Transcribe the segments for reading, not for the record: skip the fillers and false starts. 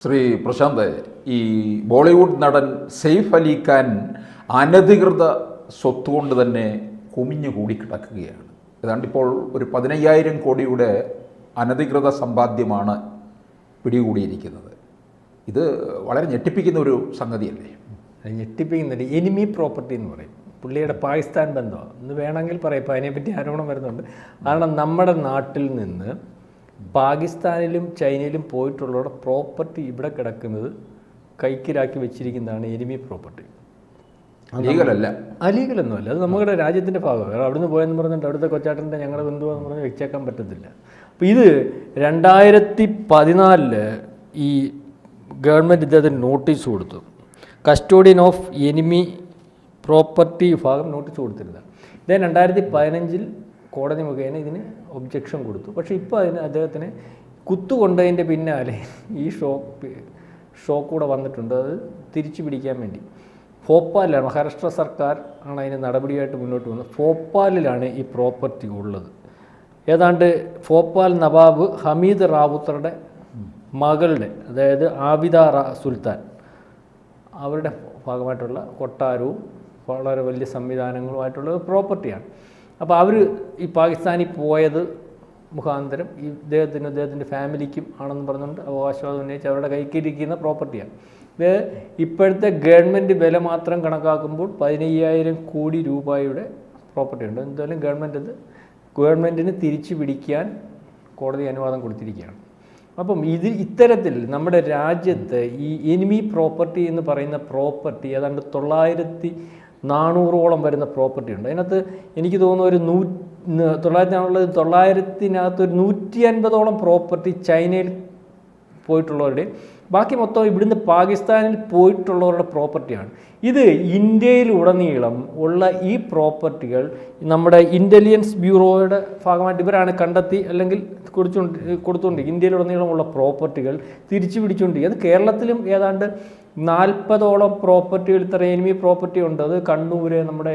ശ്രീ പ്രശാന്ത്, ഈ ബോളിവുഡ് നടൻ സെയ്ഫ് അലി ഖാൻ അനധികൃത സ്വത്ത് കൊണ്ട് തന്നെ കുമിഞ്ഞുകൂടി കിടക്കുകയാണ്. ഏതാണ്ട് ഇപ്പോൾ ഒരു 15,000 കോടിയുടെ അനധികൃത സമ്പാദ്യമാണ് പിടികൂടിയിരിക്കുന്നത്. ഇത് വളരെ ഞെട്ടിപ്പിക്കുന്ന ഒരു സംഗതിയല്ലേ? ഞെട്ടിപ്പിക്കുന്നുണ്ട്. എനിമി പ്രോപ്പർട്ടി എന്ന് പറയും. പുള്ളിയുടെ പാകിസ്ഥാൻ ബന്ധമാണ് എന്ന് വേണമെങ്കിൽ പറയാം. ഇപ്പോൾ അതിനെപ്പറ്റി ആരോപണം വരുന്നുണ്ട്. കാരണം നമ്മുടെ നാട്ടിൽ നിന്ന് പാകിസ്ഥാനിലും ചൈനയിലും പോയിട്ടുള്ളവരുടെ പ്രോപ്പർട്ടി ഇവിടെ കിടക്കുന്നത് കൈക്കിലാക്കി വെച്ചിരിക്കുന്നതാണ് എനിമി പ്രോപ്പർട്ടി. അലീഗലൊന്നുമല്ല, അത് നമ്മുടെ രാജ്യത്തിൻ്റെ ഭാഗമാണ്. അവിടുന്ന് പോയെന്ന് പറഞ്ഞിട്ട് അവിടുത്തെ കൊച്ചാട്ടൻ്റെ ഞങ്ങളുടെ ബന്ധുവെന്ന് പറഞ്ഞ് വെച്ചേക്കാൻ പറ്റത്തില്ല. അപ്പോൾ ഇത് 2014 ഈ ഗവൺമെൻറ് ഇദ്ദേഹത്തിന് നോട്ടീസ് കൊടുത്തു. കസ്റ്റോഡിയൻ ഓഫ് എനിമി പ്രോപ്പർട്ടി വിഭാഗം നോട്ടീസ് കൊടുത്തിരുന്നത്. ഇദ്ദേഹം 2015 കോടതി മുഖേന ഇതിന് ഒബ്ജക്ഷൻ കൊടുത്തു. പക്ഷേ ഇപ്പോൾ അദ്ദേഹത്തിന് കുത്തുകൊണ്ടതിൻ്റെ പിന്നാലെ ഈ ഷോക്ക് കൂടെ വന്നിട്ടുണ്ട്. അത് തിരിച്ചു പിടിക്കാൻ വേണ്ടി ഭോപ്പാലിലാണ്, മഹാരാഷ്ട്ര സർക്കാർ ആണ് അതിന് നടപടിയായിട്ട് മുന്നോട്ട് വന്നത്. ഭോപ്പാലിലാണ് ഈ പ്രോപ്പർട്ടി ഉള്ളത്. ഏതാണ്ട് ഭോപ്പാൽ നവാബ് ഹമീദ് റാവുത്തറുടെ മകളുടെ, അതായത് ആബിദ സുൽത്താൻ, അവരുടെ ഭാഗമായിട്ടുള്ള കൊട്ടാരവും വളരെ വലിയ സംവിധാനങ്ങളുമായിട്ടുള്ള പ്രോപ്പർട്ടിയാണ്. അപ്പോൾ അവർ ഈ പാകിസ്ഥാനിൽ പോയത് മുഖാന്തരം ഇദ്ദേഹത്തിൻ്റെ ഫാമിലിക്കും ആണെന്ന് പറഞ്ഞുകൊണ്ട് അവകാശവാദം ഉന്നയിച്ച് അവരുടെ കൈക്കിരിക്കുന്ന പ്രോപ്പർട്ടിയാണ്. ഇത് ഇപ്പോഴത്തെ ഗവൺമെൻറ് വില മാത്രം കണക്കാക്കുമ്പോൾ 15,000 കോടി രൂപയുടെ പ്രോപ്പർട്ടി ഉണ്ട്. എന്തായാലും ഗവൺമെൻറ്റിന് തിരിച്ചു പിടിക്കാൻ കോടതി അനുവാദം കൊടുത്തിരിക്കുകയാണ്. അപ്പം ഇത്തരത്തിൽ നമ്മുടെ രാജ്യത്ത് ഈ എനിമി പ്രോപ്പർട്ടി എന്ന് പറയുന്ന പ്രോപ്പർട്ടി ഏതാണ്ട് 900-400 വരുന്ന പ്രോപ്പർട്ടി ഉണ്ട്. അതിനകത്ത് എനിക്ക് തോന്നുന്നു ഒരു 900-900 ഒരു 150 പ്രോപ്പർട്ടി ചൈനയിൽ പോയിട്ടുള്ളവരുടെ, ബാക്കി മൊത്തം ഇവിടുന്ന് പാകിസ്ഥാനിൽ പോയിട്ടുള്ളവരുടെ പ്രോപ്പർട്ടിയാണ്. ഇത് ഇന്ത്യയിലുടനീളം ഉള്ള ഈ പ്രോപ്പർട്ടികൾ നമ്മുടെ ഇൻ്റലിജൻസ് ബ്യൂറോയുടെ ഭാഗമായിട്ട് ഇവരാണ് കണ്ടെത്തി അല്ലെങ്കിൽ കൊടുത്തുകൊണ്ട് ഇന്ത്യയിലുടനീളമുള്ള പ്രോപ്പർട്ടികൾ തിരിച്ചു പിടിച്ചുകൊണ്ടിരിക്കുക. അത് കേരളത്തിലും ഏതാണ്ട് 40 പ്രോപ്പർട്ടികൾ, ഇത്ര എനിമി പ്രോപ്പർട്ടി ഉണ്ട്. അത് കണ്ണൂർ, നമ്മുടെ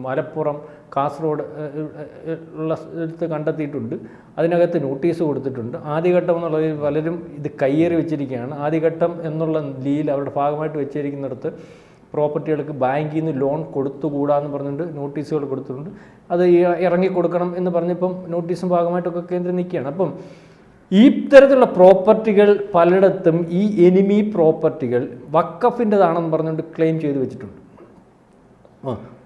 മലപ്പുറം, കാസർഗോഡ് ഉള്ള സ്ഥലത്ത് കണ്ടെത്തിയിട്ടുണ്ട്. അതിനകത്ത് നോട്ടീസ് കൊടുത്തിട്ടുണ്ട്. ആദ്യഘട്ടം എന്നുള്ളത് പലരും ഇത് കയ്യേറി വെച്ചിരിക്കുകയാണ്. ആദ്യഘട്ടം എന്നുള്ള രീതിയിൽ അവരുടെ ഭാഗമായിട്ട് വെച്ചിരിക്കുന്നിടത്ത് പ്രോപ്പർട്ടികൾക്ക് ബാങ്കിൽ നിന്ന് ലോൺ കൊടുത്തുകൂടാന്ന് പറഞ്ഞിട്ട് നോട്ടീസുകൾ കൊടുത്തിട്ടുണ്ട്. അത് ഇറങ്ങിക്കൊടുക്കണം എന്ന് പറഞ്ഞിപ്പം നോട്ടീസും ഭാഗമായിട്ടൊക്കെ കേന്ദ്രം നിൽക്കുകയാണ്. അപ്പം ഈ തരത്തിലുള്ള പ്രോപ്പർട്ടികൾ പലയിടത്തും ഈ എനിമി പ്രോപ്പർട്ടികൾ വഖഫിൻ്റെതാണെന്ന് പറഞ്ഞുകൊണ്ട് ക്ലെയിം ചെയ്ത് വെച്ചിട്ടുണ്ട്.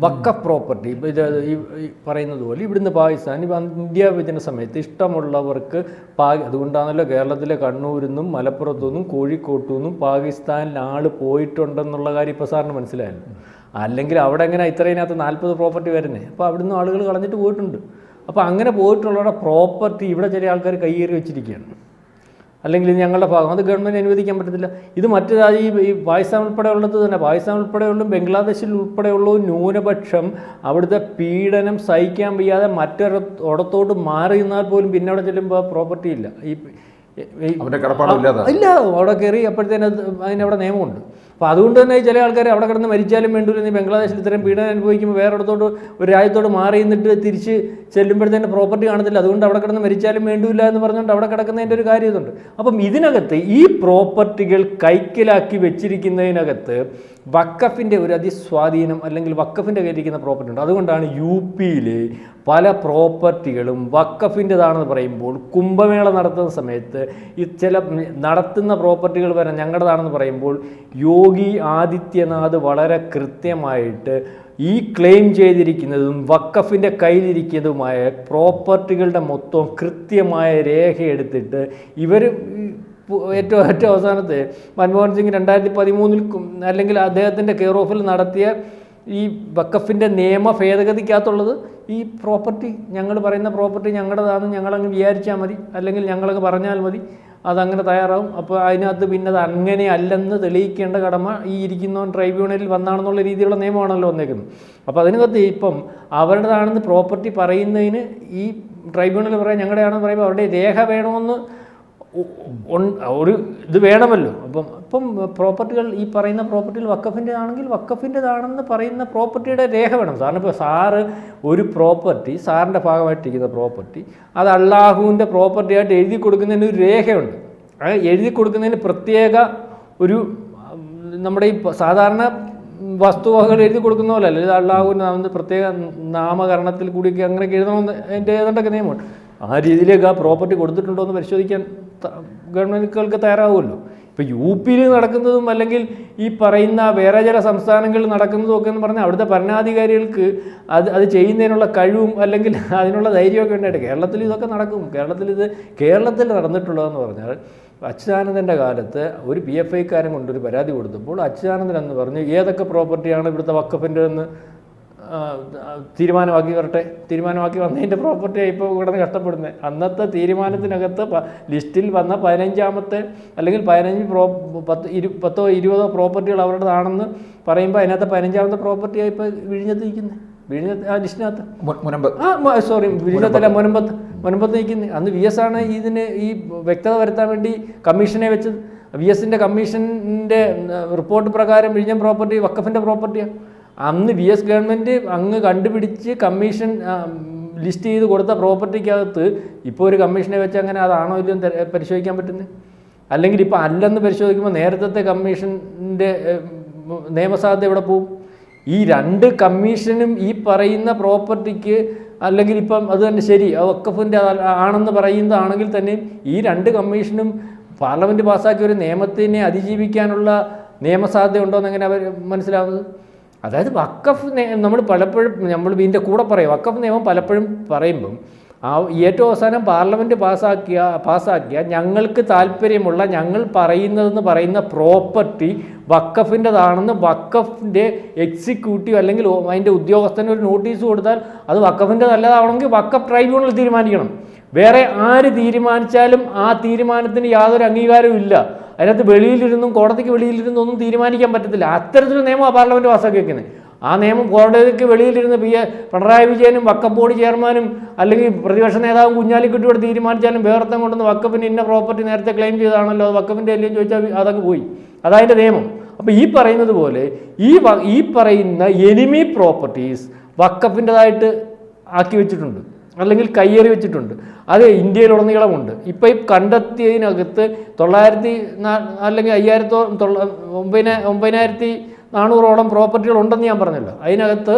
വഖഫ് പ്രോപ്പർട്ടി ഇത് ഈ പറയുന്നത് പോലെ ഇവിടുന്ന് പാകിസ്ഥാൻ ഇന്ത്യ വിഭജന സമയത്ത് ഇഷ്ടമുള്ളവർക്ക് അതുകൊണ്ടാണല്ലോ കേരളത്തിലെ കണ്ണൂരിൽ നിന്നും മലപ്പുറത്തു നിന്നും കോഴിക്കോട്ടു നിന്നും പാകിസ്ഥാനിൽ ആൾ പോയിട്ടുണ്ടെന്നുള്ള കാര്യം ഇപ്പോൾ സാറിന് മനസ്സിലായല്ലോ. അല്ലെങ്കിൽ അവിടെ എങ്ങനെ ഇത്രയിനകത്ത് 40 പ്രോപ്പർട്ടി വരുന്നത്? അപ്പോൾ അവിടുന്ന് ആളുകൾ കളഞ്ഞിട്ട് പോയിട്ടുണ്ട്. അപ്പോൾ അങ്ങനെ പോയിട്ടുള്ളവരുടെ പ്രോപ്പർട്ടി ഇവിടെ ചില ആൾക്കാർ കയ്യേറി വെച്ചിരിക്കുകയാണ്. അല്ലെങ്കിൽ ഞങ്ങളുടെ ഭാഗം അത് ഗവൺമെൻറ് അനുവദിക്കാൻ പറ്റത്തില്ല. ഇത് മറ്റു ഈ പാകിസ്ഥാൻ ഉൾപ്പെടെ ഉള്ളത് തന്നെ, പാകിസ്ഥാൻ ഉൾപ്പെടെയുള്ള ബംഗ്ലാദേശിൽ ഉൾപ്പെടെയുള്ള ന്യൂനപക്ഷം അവിടുത്തെ പീഡനം സഹിക്കാൻ വയ്യാതെ മറ്റൊരിടത്തോട്ട് മാറി നിന്നാൽ പോലും പിന്നെ അവിടെ ചെല്ലുമ്പോൾ പ്രോപ്പർട്ടി ഇല്ല, ഇല്ല, അവിടെ കയറി അപ്പോഴത്തേനും അതിനവിടെ നിയമമുണ്ട്. അപ്പോൾ അതുകൊണ്ട് തന്നെ ചില ആൾക്കാർ അവിടെ കിടന്ന് മരിച്ചാലും വേണ്ടില്ല, നീ ബംഗ്ലാദേശിൽ ഇത്രയും പീഡനം അനുഭവിക്കുമ്പോൾ വേറെ ഇടത്തോട്ട് ഒരു രാജ്യത്തോട് മാറി നിന്നിട്ട് തിരിച്ച് ചെല്ലുമ്പോഴത്തേൻ്റെ പ്രോപ്പർട്ടി കാണത്തില്ല, അതുകൊണ്ട് അവിടെ കിടന്ന് മരിച്ചാലും വേണ്ടില്ല എന്ന് പറഞ്ഞുകൊണ്ട് അവിടെ കിടക്കുന്നതിൻ്റെ ഒരു കാര്യം ഇതുണ്ട്. അപ്പം ഇതിനകത്ത് ഈ പ്രോപ്പർട്ടികൾ കൈക്കലാക്കി വെച്ചിരിക്കുന്നതിനകത്ത് വഖഫിൻ്റെ ഒരു അതിസ്വാധീനം അല്ലെങ്കിൽ വഖഫിൻ്റെ കയ്യിലിരിക്കുന്ന പ്രോപ്പർട്ടി ഉണ്ട്. അതുകൊണ്ടാണ് UP-യിൽ പല പ്രോപ്പർട്ടികളും വഖഫിൻ്റെതാണെന്ന് പറയുമ്പോൾ കുംഭമേള നടത്തുന്ന സമയത്ത് ഈ ചില നടത്തുന്ന പ്രോപ്പർട്ടികൾ വരെ ഞങ്ങളുടേതാണെന്ന് പറയുമ്പോൾ യോഗി ആദിത്യനാഥ് വളരെ കൃത്യമായിട്ട് ഈ ക്ലെയിം ചെയ്തിരിക്കുന്നതും വഖഫിൻ്റെ കയ്യിലിരിക്കുന്നതുമായ പ്രോപ്പർട്ടികളുടെ മൊത്തം കൃത്യമായ രേഖയെടുത്തിട്ട് ഇവർ ഏറ്റവും അവസാനത്തെ മൻമോഹൻ സിംഗ് 2013 അല്ലെങ്കിൽ അദ്ദേഹത്തിൻ്റെ കെയർ ഓഫിൽ നടത്തിയ ഈ വഖഫിൻ്റെ നിയമ ഭേദഗതിക്കകത്തുള്ളത് ഈ പ്രോപ്പർട്ടി, ഞങ്ങൾ പറയുന്ന പ്രോപ്പർട്ടി ഞങ്ങളുടേതാണെന്ന് ഞങ്ങളങ്ങ് വിചാരിച്ചാൽ മതി, അല്ലെങ്കിൽ ഞങ്ങളങ്ങ് പറഞ്ഞാൽ മതി, അതങ്ങനെ തയ്യാറാവും. അപ്പോൾ അതിനകത്ത് പിന്നെ അത് അങ്ങനെ അല്ലെന്ന് തെളിയിക്കേണ്ട കടമ ഈ ഇരിക്കുന്ന ട്രൈബ്യൂണലിൽ വന്നാണെന്നുള്ള രീതിയിലുള്ള നിയമമാണല്ലോ വന്നേക്കുന്നത്. അപ്പോൾ അതിനകത്ത് ഇപ്പം അവരുടേതാണെന്ന് പ്രോപ്പർട്ടി പറയുന്നതിന് ഈ ട്രൈബ്യൂണൽ പറയാൻ ഞങ്ങളുടെയാണെന്ന് പറയുമ്പോൾ അവരുടെ രേഖ വേണമെന്ന് ഒരു ഇത് വേണമല്ലോ. അപ്പം പ്രോപ്പർട്ടികൾ ഈ പറയുന്ന പ്രോപ്പർട്ടികൾ വഖഫിൻ്റെതാണെങ്കിൽ വഖഫിൻ്റെതാണെന്ന് പറയുന്ന പ്രോപ്പർട്ടിയുടെ രേഖ വേണം. സാറിന് ഇപ്പോൾ സാറ് ഒരു പ്രോപ്പർട്ടി, സാറിൻ്റെ ഭാഗമായിട്ടിരിക്കുന്ന പ്രോപ്പർട്ടി അത് അള്ളാഹുവിൻ്റെ പ്രോപ്പർട്ടിയായിട്ട് എഴുതി കൊടുക്കുന്നതിന് ഒരു രേഖയുണ്ട്. എഴുതി കൊടുക്കുന്നതിന് പ്രത്യേക ഒരു നമ്മുടെ ഈ സാധാരണ വസ്തുവകകൾ എഴുതി കൊടുക്കുന്ന പോലെ അല്ല, ഇത് അള്ളാഹുവിന് പ്രത്യേക നാമകരണത്തിൽ കൂടിയൊക്കെ അങ്ങനെയൊക്കെ എഴുതണമെന്ന് അതിൻ്റെ ഏതാണ്ടൊക്കെ നിയമമുണ്ട്. ആ രീതിയിലേക്ക് ആ പ്രോപ്പർട്ടി കൊടുത്തിട്ടുണ്ടോ എന്ന് പരിശോധിക്കാൻ ഗവൺമെൻറ്റുകൾക്ക് തയ്യാറാവുമല്ലോ. ഇപ്പോൾ യു പിയിൽ നടക്കുന്നതും അല്ലെങ്കിൽ ഈ പറയുന്ന വേറെ ചില സംസ്ഥാനങ്ങളിൽ നടക്കുന്നതും ഒക്കെ എന്ന് പറഞ്ഞാൽ അവിടുത്തെ ഭരണാധികാരികൾക്ക് അത് ചെയ്യുന്നതിനുള്ള കഴിവും അല്ലെങ്കിൽ അതിനുള്ള ധൈര്യമൊക്കെ ഉണ്ടായിട്ട് കേരളത്തിൽ ഇതൊക്കെ നടക്കും. കേരളത്തിൽ നടന്നിട്ടുള്ളതെന്ന് പറഞ്ഞാൽ അച്യുതാനന്ദൻ്റെ കാലത്ത് ഒരു PFIക്കാരൻ കൊണ്ടൊരു പരാതി കൊടുത്തപ്പോൾ അച്യുതാനന്ദൻ എന്ന് പറഞ്ഞു ഏതൊക്കെ പ്രോപ്പർട്ടിയാണ് ഇവിടുത്തെ വക്കഫിൻ്റെ എന്ന് തീരുമാനമാക്കി വരട്ടെ. തീരുമാനമാക്കി വന്നതിൻ്റെ പ്രോപ്പർട്ടിയാണ് ഇപ്പോൾ കിടന്ന് കഷ്ടപ്പെടുന്നത്. അന്നത്തെ തീരുമാനത്തിനകത്ത് ലിസ്റ്റിൽ വന്ന 15ാമത്തെ അല്ലെങ്കിൽ 10 20 പ്രോപ്പർട്ടികൾ അവരുടേതാണെന്ന് പറയുമ്പോൾ അതിനകത്ത് 15ാമത്തെ പ്രോപ്പർട്ടിയായി ഇപ്പോൾ വിഴിഞ്ഞത്തിരിക്കുന്നത്. ആ ലിസ്റ്റിനകത്ത് വിഴിഞ്ഞത്തല്ല മുനമ്പത്ത് നിൽക്കുന്നത്. അന്ന് VS ആണ് ഇതിന് ഈ വ്യക്തത വരുത്താൻ വേണ്ടി കമ്മീഷനെ വെച്ചത്. VSൻ്റെ കമ്മീഷൻ്റെ റിപ്പോർട്ട് പ്രകാരം വിഴിഞ്ഞം പ്രോപ്പർട്ടി വക്കഫിൻ്റെ പ്രോപ്പർട്ടിയാണ്. അന്ന് VS ഗവൺമെൻറ് അങ്ങ് കണ്ടുപിടിച്ച് കമ്മീഷൻ ലിസ്റ്റ് ചെയ്ത് കൊടുത്ത പ്രോപ്പർട്ടിക്കകത്ത് ഇപ്പോൾ ഒരു കമ്മീഷനെ വെച്ച് അങ്ങനെ അതാണോ ഇല്ലെന്ന് പരിശോധിക്കാൻ പറ്റുന്നത്? അല്ലെങ്കിൽ ഇപ്പോൾ അല്ലെന്ന് പരിശോധിക്കുമ്പോൾ നേരത്തെ കമ്മീഷൻ്റെ നിയമസാധ്യത എവിടെ പോവും? ഈ 2 കമ്മീഷനും ഈ പറയുന്ന പ്രോപ്പർട്ടിക്ക് അല്ലെങ്കിൽ ഇപ്പം അത് തന്നെ ശരി വഖഫിൻ്റെ ആണെന്ന് പറയുന്നതാണെങ്കിൽ തന്നെ ഈ 2 കമ്മീഷനും പാർലമെൻറ്റ് പാസ്സാക്കിയ ഒരു നിയമത്തിനെ അതിജീവിക്കാനുള്ള നിയമസാധ്യത ഉണ്ടോ എന്നെങ്ങനെ അവർ മനസ്സിലാവുന്നത്? അതായത് വഖഫ് നമ്മൾ പലപ്പോഴും ഇതിൻ്റെ കൂടെ പറയും വഖഫ് നിയമം പലപ്പോഴും പറയുമ്പം ഏറ്റവും അവസാനം പാർലമെൻറ്റ് പാസ്സാക്കിയ ഞങ്ങൾക്ക് താല്പര്യമുള്ള ഞങ്ങൾ പറയുന്ന പ്രോപ്പർട്ടി വഖഫിൻ്റെതാണെന്ന് വഖഫിൻ്റെ എക്സിക്യൂട്ടീവ് അല്ലെങ്കിൽ അതിൻ്റെ ഉദ്യോഗസ്ഥന് ഒരു നോട്ടീസ് കൊടുത്താൽ അത് വഖഫിൻ്റെ നല്ലതാണെങ്കിൽ വഖഫ് ട്രൈബ്യൂണൽ തീരുമാനിക്കണം. വേറെ ആര് തീരുമാനിച്ചാലും ആ തീരുമാനത്തിന് യാതൊരു അംഗീകാരവും ഇല്ല. അതിനകത്ത് വെളിയിലിരുന്നും കോടതിക്ക് വെളിയിലിരുന്നും ഒന്നും തീരുമാനിക്കാൻ പറ്റത്തില്ല. അത്തരത്തിലൊരു നിയമമാണ് പാർലമെൻറ്റ് പാസ്സാക്കി വെക്കുന്നത്. ആ നിയമം കോടതിക്ക് വെളിയിലിരുന്ന് പിണറായി വിജയനും വഖഫ് ബോർഡ് ചെയർമാനും അല്ലെങ്കിൽ പ്രതിപക്ഷ നേതാവും കുഞ്ഞാലിക്കുട്ടിയോട് തീരുമാനിച്ചാലും വേറെത്തം കൊണ്ടുവന്ന് വഖഫിന് ഇന്ന പ്രോപ്പർട്ടി നേരത്തെ ക്ലെയിം ചെയ്താണല്ലോ വഖഫിൻ്റെ അല്ലെന്ന് ചോദിച്ചാൽ അതങ്ങ് പോയി. അതതിൻ്റെ നിയമം. അപ്പോൾ ഈ പറയുന്നത് പോലെ ഈ പറയുന്ന എനിമി പ്രോപ്പർട്ടീസ് വഖഫിൻ്റെതായിട്ട് ആക്കി വെച്ചിട്ടുണ്ട് അല്ലെങ്കിൽ കയ്യേറി വെച്ചിട്ടുണ്ട്. അത് ഇന്ത്യയിലുടനീളമുണ്ട്. ഇപ്പോൾ ഈ കണ്ടെത്തിയതിനകത്ത് 900 അല്ലെങ്കിൽ 9400 പ്രോപ്പർട്ടികൾ ഉണ്ടെന്ന് ഞാൻ പറഞ്ഞല്ലോ. അതിനകത്ത്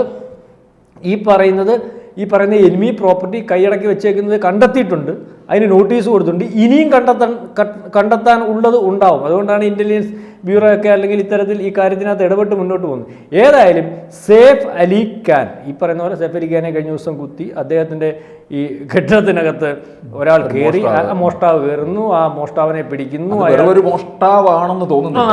ഈ പറയുന്ന എനിമി പ്രോപ്പർട്ടി കൈയടക്കി വെച്ചേക്കുന്നത് കണ്ടെത്തിയിട്ടുണ്ട്. അതിന് നോട്ടീസ് കൊടുത്തിട്ടുണ്ട്. ഇനിയും കണ്ടെത്താൻ ഉള്ളത് ഉണ്ടാവും. അതുകൊണ്ടാണ് ഇൻ്റലിജൻസ് ബ്യൂറോ ഒക്കെ അല്ലെങ്കിൽ ഇത്തരത്തിൽ ഈ കാര്യത്തിനകത്ത് ഇടപെട്ട് മുന്നോട്ട് പോകുന്നത്. ഏതായാലും സെയ്ഫ് അലി ഖാൻ ഈ പറയുന്ന പോലെ സെയ്ഫ് അലി ഖാനെ കഴിഞ്ഞ ദിവസം കുത്തി അദ്ദേഹത്തിൻ്റെ ഈ കെട്ടിടത്തിനകത്ത് ഒരാൾ കയറി മോഷ്ടാവ് കയറുന്നു. ആ മോഷ്ടാവിനെ പിടിക്കുന്നു. ഒരു മോഷ്ടാവാണെന്ന് തോന്നുന്നു.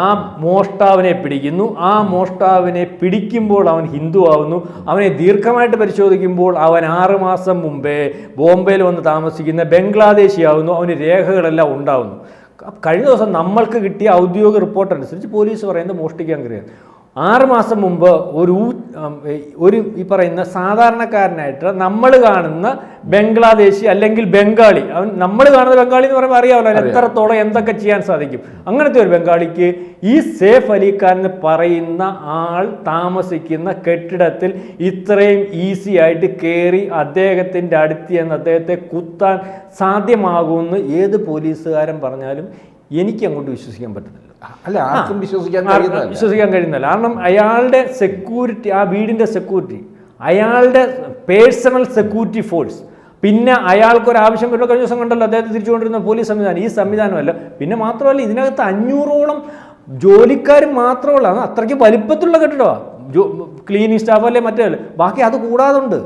ആ മോഷ്ടാവിനെ പിടിക്കുന്നു. ആ മോഷ്ടാവിനെ പിടിക്കുമ്പോൾ അവൻ ഹിന്ദു ആവുന്നു. അവനെ ദീർഘമായിട്ട് പരിശോധിക്കുമ്പോൾ അവൻ 6 മാസം മുമ്പേ ബോംബെയിൽ വന്ന് താമസിക്കുന്ന ബംഗ്ലാദേശിയാവുന്നു. അവന് രേഖകളെല്ലാം ഉണ്ടാവുന്നു. കഴിഞ്ഞ ദിവസം നമ്മൾക്ക് കിട്ടിയ ഔദ്യോഗിക റിപ്പോർട്ട് അനുസരിച്ച് പോലീസ് പറയുന്നത് മോഷ്ടിക്കാൻ കയറിയാണ്. 6 മാസം മുമ്പ് ഒരു ഈ പറയുന്ന സാധാരണക്കാരനായിട്ട് നമ്മൾ കാണുന്ന ബംഗ്ലാദേശി അല്ലെങ്കിൽ ബംഗാളി, നമ്മൾ കാണുന്ന ബംഗാളി എന്ന് പറയുമ്പോൾ അറിയാമല്ലോ എത്രത്തോളം എന്തൊക്കെ ചെയ്യാൻ സാധിക്കും. അങ്ങനത്തെ ഒരു ബംഗാളിക്ക് ഈ സെയ്ഫ് അലി ഖാൻ എന്ന് പറയുന്ന ആൾ താമസിക്കുന്ന കെട്ടിടത്തിൽ ഇത്രയും ഈസി ആയിട്ട് കയറി അദ്ദേഹത്തിൻ്റെ അടുത്ത് ചെന്ന് അദ്ദേഹത്തെ കുത്താൻ സാധ്യമാകുമെന്ന് ഏത് പോലീസുകാരൻ പറഞ്ഞാലും എനിക്ക് അങ്ങോട്ട് വിശ്വസിക്കാൻ പറ്റുന്നില്ല. ആർക്കും വിശ്വസിക്കാൻ കഴിയുന്നില്ല. കാരണം അയാളുടെ സെക്യൂരിറ്റി, ആ വീടിൻ്റെ സെക്യൂരിറ്റി, അയാളുടെ പേഴ്സണൽ സെക്യൂരിറ്റി ഫോഴ്സ്, പിന്നെ അയാൾക്കൊരാവശ്യം വരുമ്പോൾ കഴിഞ്ഞ ദിവസം കണ്ടല്ലോ അദ്ദേഹത്തെ തിരിച്ചുകൊണ്ടിരുന്ന പോലീസ് സംവിധാനം, ഈ സംവിധാനമല്ല. പിന്നെ മാത്രമല്ല ഇതിനകത്ത് 500ഓളം ജോലിക്കാർ മാത്രമുള്ള അത്രയ്ക്ക് വലിപ്പത്തിലുള്ള കെട്ടിടമാണ്. ക്ലീനിങ് സ്റ്റാഫ് അല്ലേ മറ്റേ, ബാക്കി അത് കൂടാതുണ്ട്.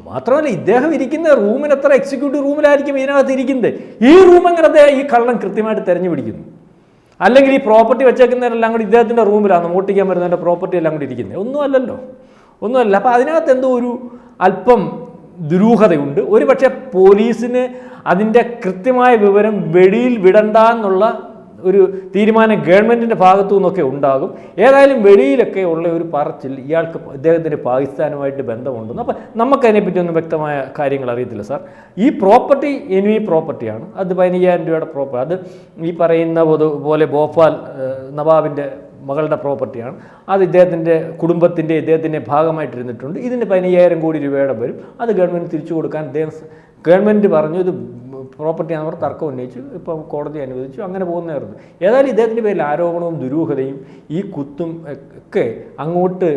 മാത്രമല്ല ഇദ്ദേഹം ഇരിക്കുന്ന റൂമിന് എത്ര എക്സിക്യൂട്ടീവ് റൂമിലായിരിക്കും ഇതിനകത്ത് ഇരിക്കുന്നത്. ഈ റൂം എങ്ങനെ ഈ കള്ളൻ കൃത്യമായിട്ട് തിരഞ്ഞു പിടിക്കുന്നു? അല്ലെങ്കിൽ ഈ പ്രോപ്പർട്ടി വെച്ചേക്കുന്നവരെല്ലാം കൂടി ഇദ്ദേഹത്തിൻ്റെ റൂമിലാണ് മോട്ടിക്കാൻ വരുന്നതിൻ്റെ പ്രോപ്പർട്ടി എല്ലാം കൂടി ഇരിക്കുന്നത്. ഒന്നുമല്ല. അപ്പോൾ അതിനകത്ത് എന്തോ ഒരു അല്പം ദുരൂഹതയുണ്ട്. ഒരു പക്ഷേ പോലീസിന് അതിൻ്റെ കൃത്യമായ വിവരം വെളിയിൽ വിടണ്ട എന്നുള്ള ഒരു തീരുമാനം ഗവൺമെൻറ്റിൻ്റെ ഭാഗത്തു നിന്നൊക്കെ ഉണ്ടാകും. ഏതായാലും വെളിയിലൊക്കെ ഉള്ള ഒരു പറച്ചിൽ ഇയാൾക്ക് ഇദ്ദേഹത്തിന് പാകിസ്ഥാനുമായിട്ട് ബന്ധമുണ്ടെന്ന്. അപ്പം നമുക്കതിനെപ്പറ്റി ഒന്നും വ്യക്തമായ കാര്യങ്ങൾ അറിയത്തില്ല സാർ. ഈ പ്രോപ്പർട്ടി എനിമി പ്രോപ്പർട്ടിയാണ്. അത് 15,000 രൂപയുടെ പ്രോപ്പർട്ടി. അത് ഈ പറയുന്ന പോലെ ഭോപ്പാൽ നവാബിൻ്റെ മകളുടെ പ്രോപ്പർട്ടിയാണ്. അത് ഇദ്ദേഹത്തിൻ്റെ ഇദ്ദേഹത്തിൻ്റെ ഭാഗമായിട്ടിരുന്നിട്ടുണ്ട്. ഇതിന് 15,000 കോടി രൂപയുടെ വരും. അത് ഗവൺമെൻറ് തിരിച്ചു കൊടുക്കാൻ ഗവൺമെൻറ് പറഞ്ഞു ഇത് പ്രോപ്പർട്ടിയാണ് അവർ തർക്കം ഉന്നയിച്ചു, ഇപ്പോൾ കോടതി അനുവദിച്ചു, അങ്ങനെ പോകുന്നതായിരുന്നു. ഏതായാലും ഇദ്ദേഹത്തിൻ്റെ പേരിൽ ആരോപണവും ദുരൂഹതയും ഈ കുത്തും ഒക്കെ അങ്ങോട്ട്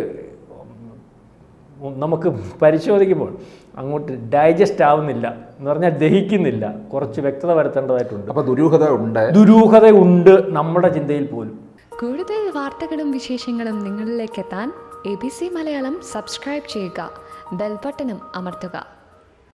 നമുക്ക് പരിശോധിക്കുമ്പോൾ അങ്ങോട്ട് ഡൈജസ്റ്റ് ആവുന്നില്ല, എന്ന് പറഞ്ഞാൽ ദഹിക്കുന്നില്ല. കുറച്ച് വ്യക്തത വരുത്തേണ്ടതായിട്ടുണ്ട്. അപ്പോൾ ദുരൂഹത ഉണ്ട് നമ്മുടെ ചിന്തയിൽ പോലും. കൂടുതൽ വാർത്തകളും വിശേഷങ്ങളും നിങ്ങളിലേക്ക് എത്താൻ ABC മലയാളം സബ്സ്ക്രൈബ് ചെയ്യുക, ബെൽ ബട്ടണും അമർത്തുക.